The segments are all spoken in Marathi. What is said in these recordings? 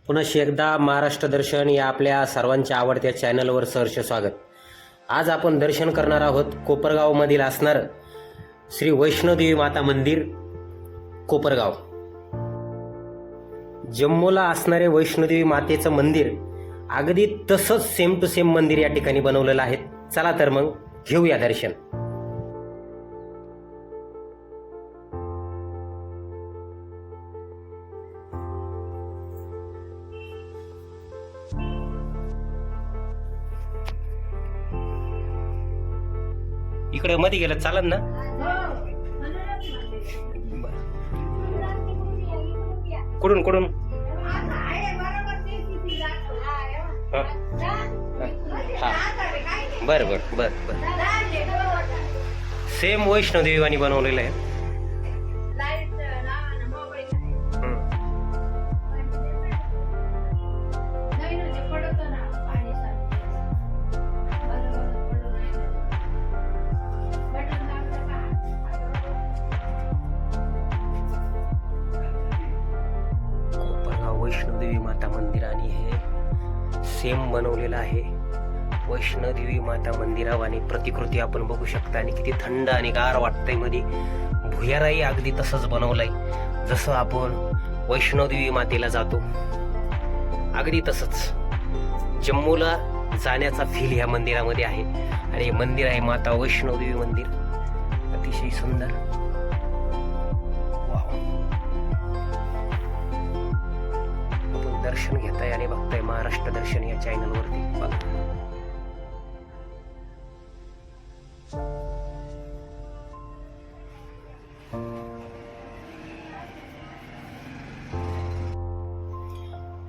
पुन्हा एकदा महाराष्ट्र दर्शन या आपल्या सर्वांच्या आवडत्या चॅनलवर सहर्ष स्वागत. आज आपण दर्शन करणार आहोत कोपरगावमधील असणार श्री वैष्णोदेवी माता मंदिर कोपरगाव. जम्मूला असणारे वैष्णोदेवी मातेचं मंदिर अगदी तसंच सेम टू सेम मंदिर या ठिकाणी बनवलेलं आहे. चला तर मग घेऊया दर्शन. इकडे मध्ये गेलं चालन ना? कुठून कुठून? बर बर बर बर. सेम वैष्णोदेवी बनवलेलं आहे. वैष्णोदेवी माता मंदिर आणि हे सेम बनवलेलं आहे. वैष्णोदेवी माता मंदिरावानी प्रतिकृती आपण बघू शकता आणि किती थंड आणि गार वाटतंय. मध्ये भुयाराही अगदी तसंच बनवलंय जसं आपण वैष्णोदेवी मातेला जातो, अगदी तसंच जम्मूला जाण्याचा फील ह्या मंदिरामध्ये आहे. आणि हे मंदिर आहे माता वैष्णोदेवी मंदिर, अतिशय सुंदर. दर्शन घेताय आणि बघताय महाराष्ट्र दर्शन या चॅनलवरती. बघा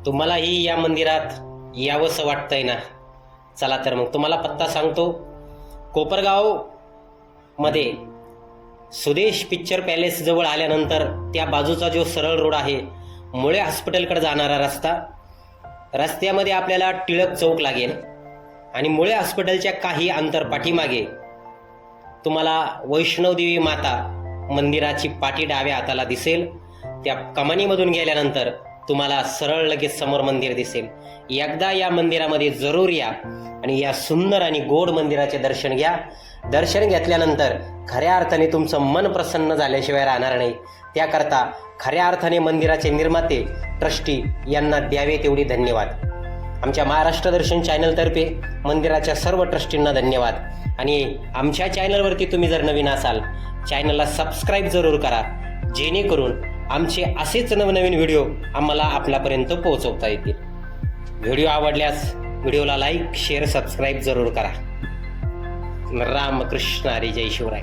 तुम्हालाही या मंदिरात यावंसं वाटतंय ना? चला तर मग तुम्हाला पत्ता सांगतो. कोपरगाव मध्ये सुदेश पिक्चर पॅलेस जवळ आल्यानंतर त्या बाजूचा जो सरळ रोड आहे, मुळे हॉस्पिटलकडे जाणारा रस्त्यामध्ये आपल्याला टिळक चौक लागेल आणि मुळे हॉस्पिटलच्या काही अंतर पाठीमागे तुम्हाला वैष्णोदेवी माता मंदिराची पाटी डाव्या हाताला दिसेल. त्या कमानीमधून गेल्यानंतर तुम्हाला सरळ लगेच समोर मंदिर दिसेल. एकदा या मंदिरामध्ये जरूर या आणि या सुंदर आणि गोड मंदिराचे दर्शन घ्या. दर्शन घेतल्यानंतर खऱ्या अर्थाने तुमचं मन प्रसन्न झाल्याशिवाय राहणार नाही. त्याकरता खऱ्या अर्थाने मंदिराचे निर्माते ट्रस्टी यांना द्यावे तेवढी धन्यवाद. आमच्या महाराष्ट्र दर्शन चॅनलतर्फे मंदिराच्या सर्व ट्रस्टींना धन्यवाद. आणि आमच्या चॅनलवरती तुम्ही जर नवीन असाल, चॅनलला सबस्क्राईब जरूर करा, जेणेकरून आमचे असेच नवनवीन व्हिडिओ आम्हाला आपल्यापर्यंत पोहोचवता येतील. व्हिडिओ आवडल्यास व्हिडिओला लाईक, शेअर, सबस्क्राईब जरूर करा. रामकृष्ण हरी, जय शिवराय.